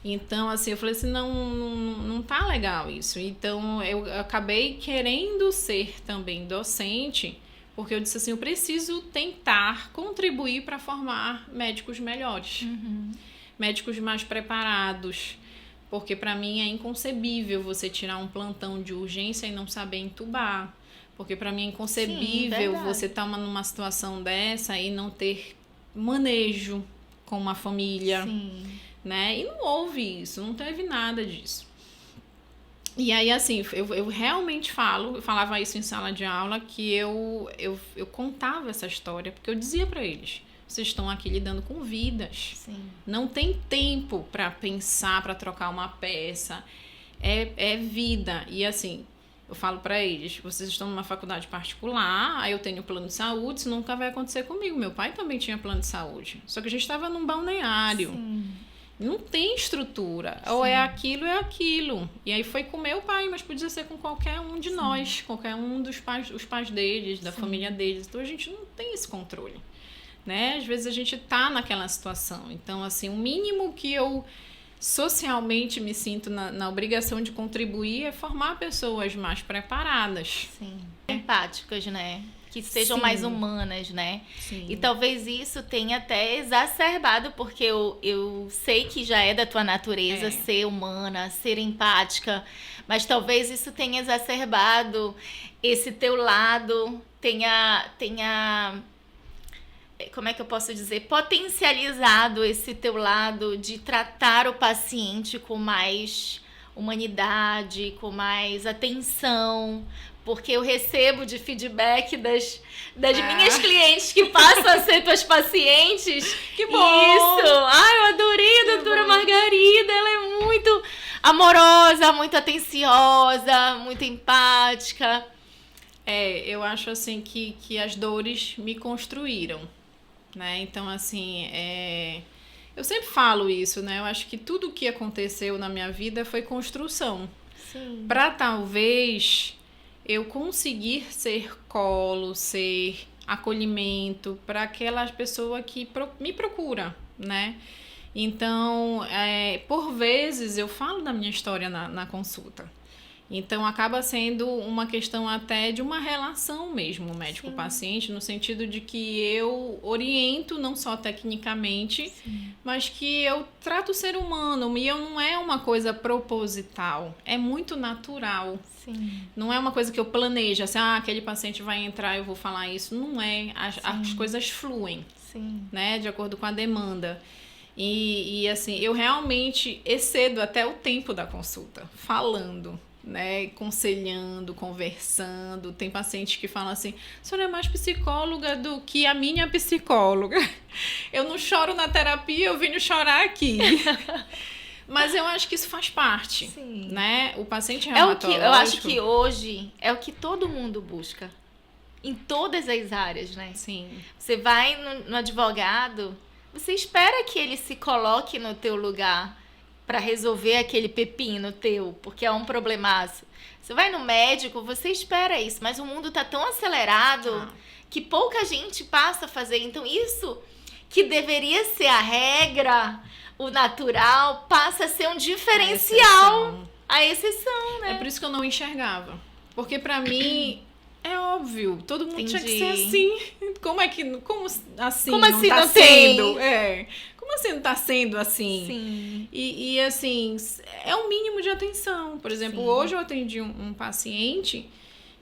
Então, assim, eu falei assim, não tá legal isso. Então, eu acabei querendo ser também docente, porque eu disse assim, eu preciso tentar contribuir para formar médicos melhores. Uhum. Médicos mais preparados. Porque para mim é inconcebível você tirar um plantão de urgência e não saber entubar. Porque para mim é inconcebível você estar numa situação dessa e não ter manejo com uma família. Sim. Né? E não houve isso, não teve nada disso. E aí, assim, eu realmente eu falava isso em sala de aula, que eu contava essa história, porque eu dizia para eles, vocês estão aqui lidando com vidas. Sim. Não tem tempo para pensar, para trocar uma peça. É vida. E assim, eu falo para eles, vocês estão numa faculdade particular, aí eu tenho plano de saúde, isso nunca vai acontecer comigo. Meu pai também tinha plano de saúde. Só que a gente estava num balneário. Sim. Não tem estrutura. Sim. Ou é aquilo. E aí foi com meu pai, mas podia ser com qualquer um de nós, qualquer um dos pais, os pais deles, da família deles. Então a gente não tem esse controle. Né? Às vezes a gente tá naquela situação. Então, assim, o mínimo que eu socialmente me sinto na obrigação de contribuir é formar pessoas mais preparadas. Sim. Empáticas, né? Que sejam mais humanas, né? Sim. E talvez isso tenha até exacerbado, porque eu sei que já é da tua natureza ser humana, ser empática, mas talvez isso tenha exacerbado esse teu lado, tenha como é que eu posso dizer, potencializado esse teu lado de tratar o paciente com mais humanidade, com mais atenção, porque eu recebo de feedback das minhas clientes que passam a ser tuas pacientes. Que bom! Isso! Ai, eu adorei a doutora Margarida, ela é muito amorosa, muito atenciosa, muito empática. Eu acho assim que as dores me construíram. Né? Então, assim, eu sempre falo isso, né? Eu acho que tudo que aconteceu na minha vida foi construção. Sim. Para talvez eu conseguir ser colo, ser acolhimento para aquela pessoa que me procura, né? Então, por vezes eu falo da minha história na consulta. Então, acaba sendo uma questão até de uma relação mesmo, médico-paciente, no sentido de que eu oriento não só tecnicamente, mas que eu trato o ser humano. E eu não é uma coisa proposital, é muito natural. Sim. Não é uma coisa que eu planejo, assim, aquele paciente vai entrar, eu vou falar isso. Não é, as coisas fluem, Sim. né, de acordo com a demanda. E assim, eu realmente excedo até o tempo da consulta, falando, né, aconselhando, conversando. Tem pacientes que falam assim, a senhora é mais psicóloga do que a minha psicóloga. Eu não choro na terapia, eu venho chorar aqui. Mas eu acho que isso faz parte, Sim. né? O paciente reumatológico... Eu acho que hoje é o que todo mundo busca. Em todas as áreas, né? Sim. Você vai no advogado, você espera que ele se coloque no teu lugar para resolver aquele pepino teu, porque é um problemaço. Você vai no médico, você espera isso, mas o mundo tá tão acelerado que pouca gente passa a fazer. Então isso que deveria ser a regra, o natural, passa a ser um diferencial. A exceção, né? É por isso que eu não enxergava. Porque pra mim... É óbvio, todo mundo tinha que ser assim. Como assim não tá sendo? Como assim não tá sendo assim? Sim. E assim, é um mínimo de atenção. Por exemplo, hoje eu atendi um paciente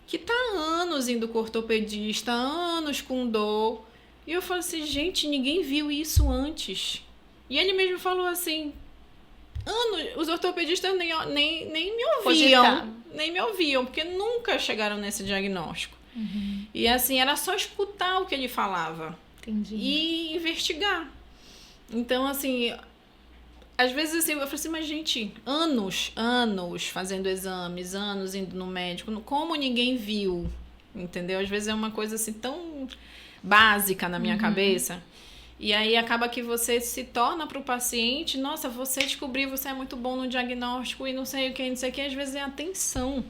que tá há anos indo com ortopedista, anos com dor. E eu falo assim, gente, ninguém viu isso antes. E ele mesmo falou assim, os ortopedistas nem me ouviam. Nem me ouviam, porque nunca chegaram nesse diagnóstico. Uhum. E assim, era só escutar o que ele falava. Entendi. E investigar. Então, assim, às vezes assim, eu falo assim, mas gente, anos fazendo exames, anos indo no médico, como ninguém viu, entendeu? Às vezes é uma coisa assim tão básica na minha cabeça. E aí acaba que você se torna para o paciente, nossa, você descobriu, você é muito bom no diagnóstico e não sei o que, às vezes é atenção.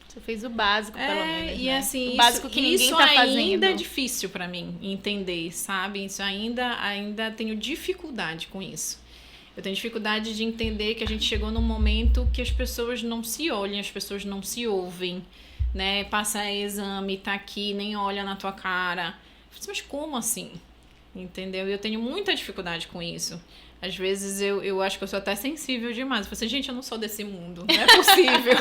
Você fez o básico, pelo menos, e né? assim, o básico que ninguém tá fazendo. Isso ainda é difícil para mim entender, sabe? Isso ainda tenho dificuldade com isso. Eu tenho dificuldade de entender que a gente chegou num momento que as pessoas não se olham, as pessoas não se ouvem, né? Passa exame, tá aqui, nem olha na tua cara. Mas como assim? Entendeu? E eu tenho muita dificuldade com isso. Às vezes eu acho que eu sou até sensível demais. Eu falo assim, gente, eu não sou desse mundo. Não é possível.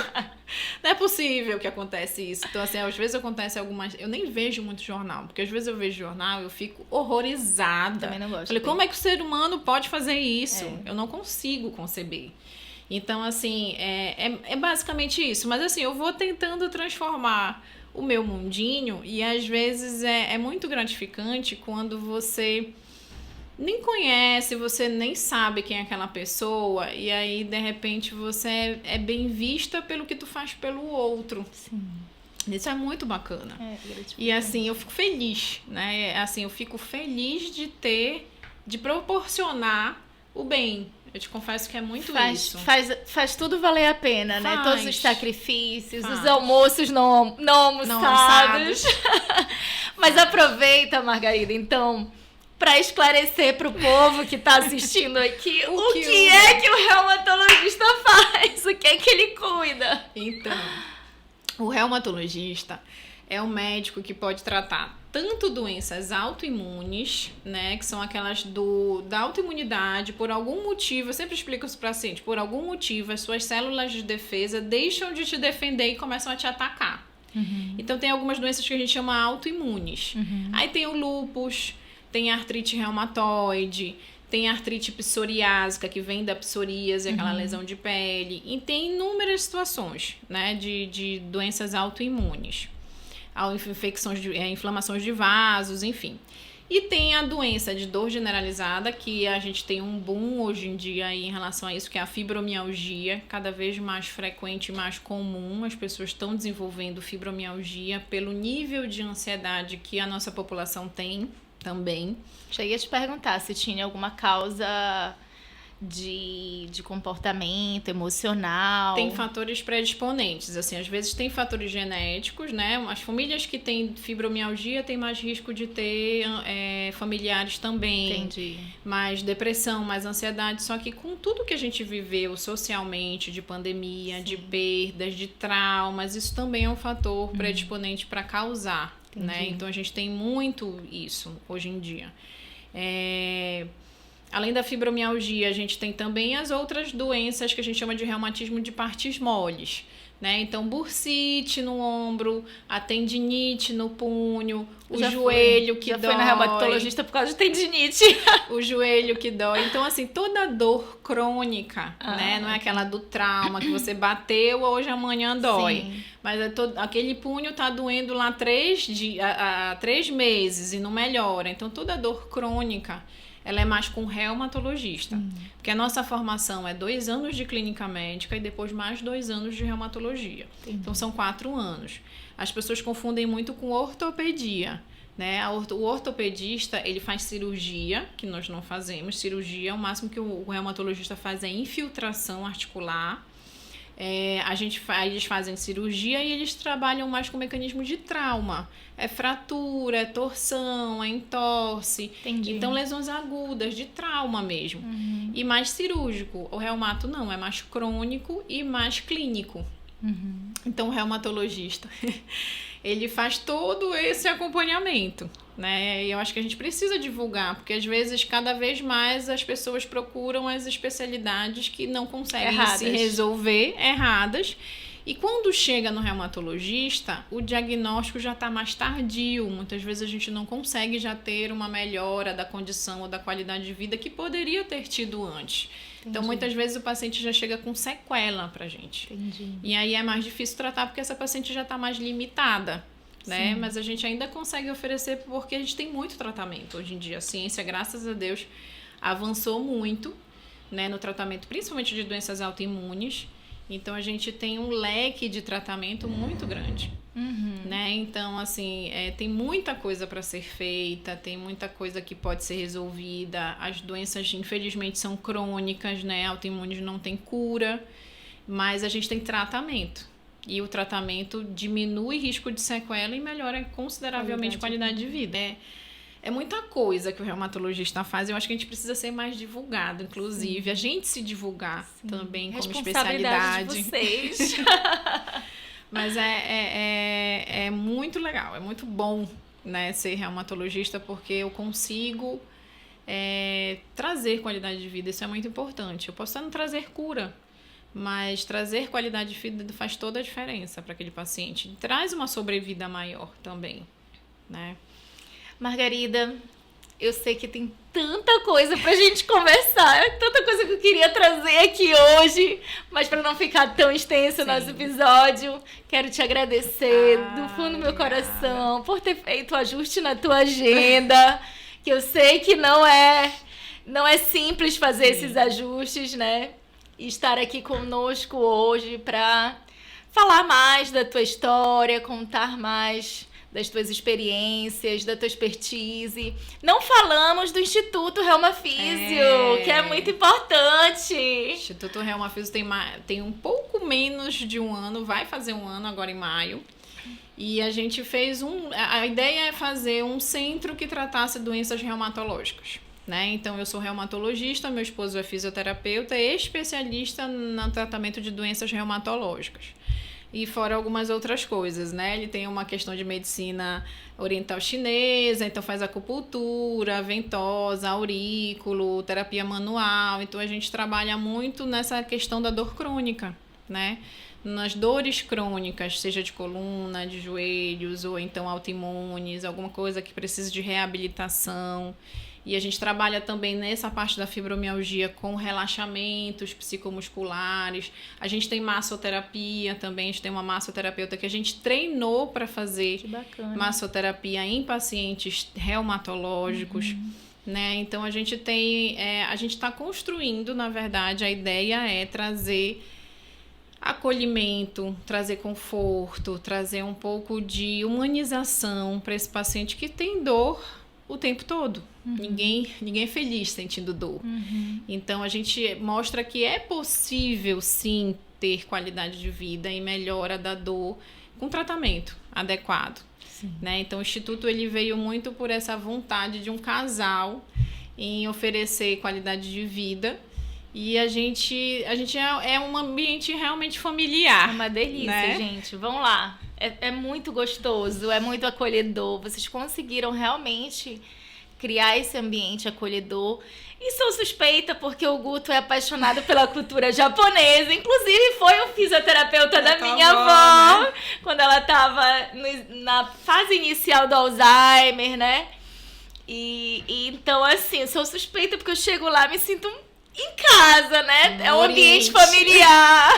Não é possível que acontece isso. Então, assim, às vezes acontece algumas... Eu nem vejo muito jornal. Porque às vezes eu vejo jornal e eu fico horrorizada. Também não gosto. Falei, como é que o ser humano pode fazer isso? Eu não consigo conceber. Então, assim, é basicamente isso. Mas, assim, eu vou tentando transformar o meu mundinho e às vezes é muito gratificante quando você nem conhece, você nem sabe quem é aquela pessoa e aí de repente você é bem vista pelo que tu faz pelo outro. Sim. Isso é muito bacana. E assim, eu fico feliz, né? Assim, eu fico feliz de proporcionar o bem. Eu te confesso que é muito isso. Faz tudo valer a pena, né? Todos os sacrifícios, os almoços não almoçados. Mas aproveita, Margarida, então, para esclarecer para o povo que está assistindo aqui o que é que o reumatologista faz, o que é que ele cuida. Então, o reumatologista é um médico que pode tratar tanto doenças autoimunes, né, que são aquelas da autoimunidade, por algum motivo, eu sempre explico isso para o paciente, por algum motivo as suas células de defesa deixam de te defender e começam a te atacar. Então tem algumas doenças que a gente chama autoimunes. Aí tem o lúpus, tem a artrite reumatoide, tem a artrite psoriásica, que vem da psoríase, aquela lesão de pele, e tem inúmeras situações, né, de doenças autoimunes. Inflamações de vasos, enfim. E tem a doença de dor generalizada, que a gente tem um boom hoje em dia aí em relação a isso, que é a fibromialgia, cada vez mais frequente e mais comum. As pessoas estão desenvolvendo fibromialgia pelo nível de ansiedade que a nossa população tem também. Já ia te perguntar se tinha alguma causa de comportamento emocional. Tem fatores predisponentes, assim, às vezes tem fatores genéticos, né? As famílias que têm fibromialgia têm mais risco de ter familiares também. Entendi. Mais depressão, mais ansiedade, só que com tudo que a gente viveu socialmente, de pandemia, de perdas, de traumas, isso também é um fator predisponente para causar, né? Então a gente tem muito isso hoje em dia. Além da fibromialgia, a gente tem também as outras doenças que a gente chama de reumatismo de partes moles, né? Então, bursite no ombro, a tendinite no punho, o Já joelho que já dói. foi na reumatologista por causa de tendinite. O joelho que dói. Então, assim, toda dor crônica, né? Não é aquela do trauma que você bateu, hoje amanhã dói. Sim. Mas aquele punho tá doendo lá 3 meses e não melhora. Então, toda dor crônica, ela é mais com reumatologista. Porque a nossa formação é 2 anos de clínica médica e depois mais 2 anos de reumatologia. Então, são 4 anos. As pessoas confundem muito com ortopedia, né? O ortopedista, ele faz cirurgia, que nós não fazemos. Cirurgia, o máximo que o reumatologista faz é infiltração articular. Eles fazem cirurgia e eles trabalham mais com mecanismo de trauma. É fratura, é torção, é entorse. Entendi. Então, lesões agudas de trauma mesmo. E mais cirúrgico. O reumato não, é mais crônico e mais clínico. Então, o reumatologista, ele faz todo esse acompanhamento, né? E eu acho que a gente precisa divulgar, porque às vezes, cada vez mais, as pessoas procuram as especialidades que não conseguem se resolver, erradas. E quando chega no reumatologista, o diagnóstico já está mais tardio. Muitas vezes a gente não consegue já ter uma melhora da condição ou da qualidade de vida que poderia ter tido antes. Então, muitas vezes o paciente já chega com sequela pra gente. E aí é mais difícil tratar porque essa paciente já está mais limitada, né? Mas a gente ainda consegue oferecer porque a gente tem muito tratamento hoje em dia. A ciência, graças a Deus, avançou muito, né, no tratamento, principalmente de doenças autoimunes. Então, a gente tem um leque de tratamento muito grande, né? Então, assim, tem muita coisa para ser feita, tem muita coisa que pode ser resolvida. As doenças, infelizmente, são crônicas, né? Autoimunes não tem cura, mas a gente tem tratamento. E o tratamento diminui risco de sequela e melhora consideravelmente a qualidade de vida. É muita coisa que o reumatologista faz. Eu acho que a gente precisa ser mais divulgado, inclusive. A gente se divulgar também como especialidade. De vocês. Mas é muito legal, é muito bom, né, ser reumatologista, porque eu consigo trazer qualidade de vida. Isso é muito importante. Eu posso não trazer cura, mas trazer qualidade de vida faz toda a diferença para aquele paciente. Traz uma sobrevida maior também, né? Margarida, eu sei que tem tanta coisa pra gente conversar, tanta coisa que eu queria trazer aqui hoje, mas para não ficar tão extenso o nosso episódio, quero te agradecer do fundo do meu coração por ter feito o ajuste na tua agenda, que eu sei que não é simples fazer esses ajustes, né? E estar aqui conosco hoje para falar mais da tua história, contar mais das tuas experiências, da tua expertise. Não falamos do Instituto Reumafísio, que é muito importante. O Instituto Reumafísio tem um pouco menos de um ano, vai fazer um ano agora em maio. E a gente fez a ideia é fazer um centro que tratasse doenças reumatológicas, né? Então, eu sou reumatologista, meu esposo é fisioterapeuta e especialista no tratamento de doenças reumatológicas. E fora algumas outras coisas, né? Ele tem uma questão de medicina oriental chinesa, então faz acupuntura, ventosa, aurículo, terapia manual. Então, a gente trabalha muito nessa questão da dor crônica, né? Nas dores crônicas, seja de coluna, de joelhos, ou então autoimunes, alguma coisa que precisa de reabilitação. E a gente trabalha também nessa parte da fibromialgia com relaxamentos psicomusculares. A gente tem massoterapia também. A gente tem uma massoterapeuta que a gente treinou para fazer massoterapia em pacientes reumatológicos. Né? Então, a gente está construindo, na verdade, a ideia é trazer acolhimento, trazer conforto, trazer um pouco de humanização para esse paciente que tem dor o tempo todo. Ninguém é feliz sentindo dor. Então, a gente mostra que é possível, sim, ter qualidade de vida e melhora da dor com tratamento adequado. Né? Então, o Instituto ele veio muito por essa vontade de um casal em oferecer qualidade de vida. E a gente é um ambiente realmente familiar. É uma delícia, né? Gente. Vamos lá. É muito gostoso, é muito acolhedor. Vocês conseguiram realmente criar esse ambiente acolhedor. E sou suspeita porque o Guto é apaixonado pela cultura japonesa. Inclusive, foi o fisioterapeuta da minha avó, né? Quando ela estava na fase inicial do Alzheimer, né? E então, assim, sou suspeita porque eu chego lá e me sinto em casa, né? É um ambiente familiar.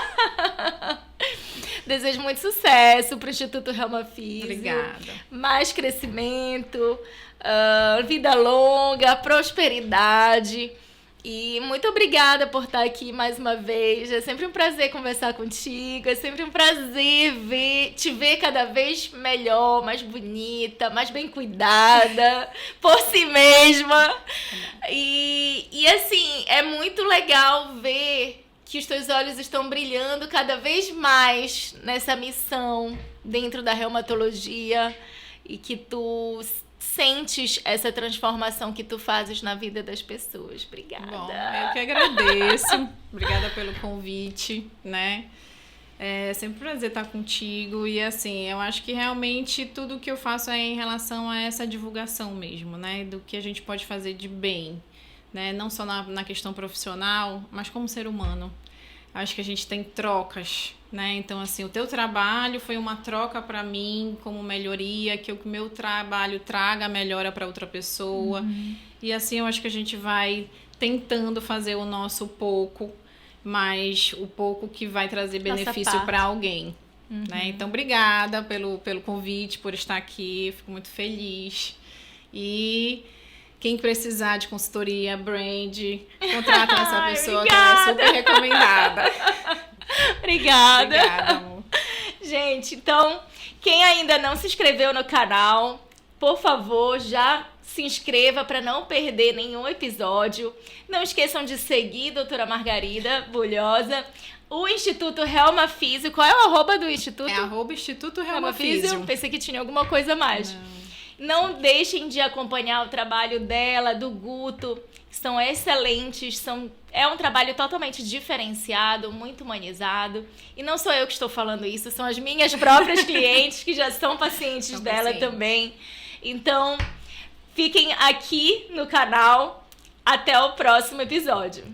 Desejo muito sucesso para o Instituto Helma Físio. Obrigada. Mais crescimento, vida longa, prosperidade. E muito obrigada por estar aqui mais uma vez. É sempre um prazer conversar contigo. É sempre um prazer te ver cada vez melhor, mais bonita, mais bem cuidada por si mesma. E assim, é muito legal ver que os teus olhos estão brilhando cada vez mais nessa missão dentro da reumatologia e que tu sentes essa transformação que tu fazes na vida das pessoas. Obrigada. Bom, eu que agradeço. Obrigada pelo convite, né? É sempre um prazer estar contigo e assim, eu acho que realmente tudo que eu faço é em relação a essa divulgação mesmo, né? Do que a gente pode fazer de bem, né? Não só na questão profissional, mas como ser humano. Acho que a gente tem trocas, né? Então, assim, o teu trabalho foi uma troca para mim como melhoria, que o meu trabalho traga melhora para outra pessoa. E assim, eu acho que a gente vai tentando fazer o nosso pouco, mas o pouco que vai trazer benefício para alguém. Né? Então, obrigada pelo convite, por estar aqui. Fico muito feliz. E quem precisar de consultoria, brand, contrata essa pessoa que ela é super recomendada. Obrigada. Obrigada, amor. Gente, então, quem ainda não se inscreveu no canal, por favor, já se inscreva para não perder nenhum episódio. Não esqueçam de seguir doutora Margarida Bulhosa. O Instituto Helma Físio. Qual é o @do Instituto? É @Instituto Helma Físio. Pensei que tinha alguma coisa a mais. Não deixem de acompanhar o trabalho dela, do Guto, que são excelentes, é um trabalho totalmente diferenciado, muito humanizado. E não sou eu que estou falando isso, são as minhas próprias clientes, que já são pacientes dela também. Então, fiquem aqui no canal. Até o próximo episódio.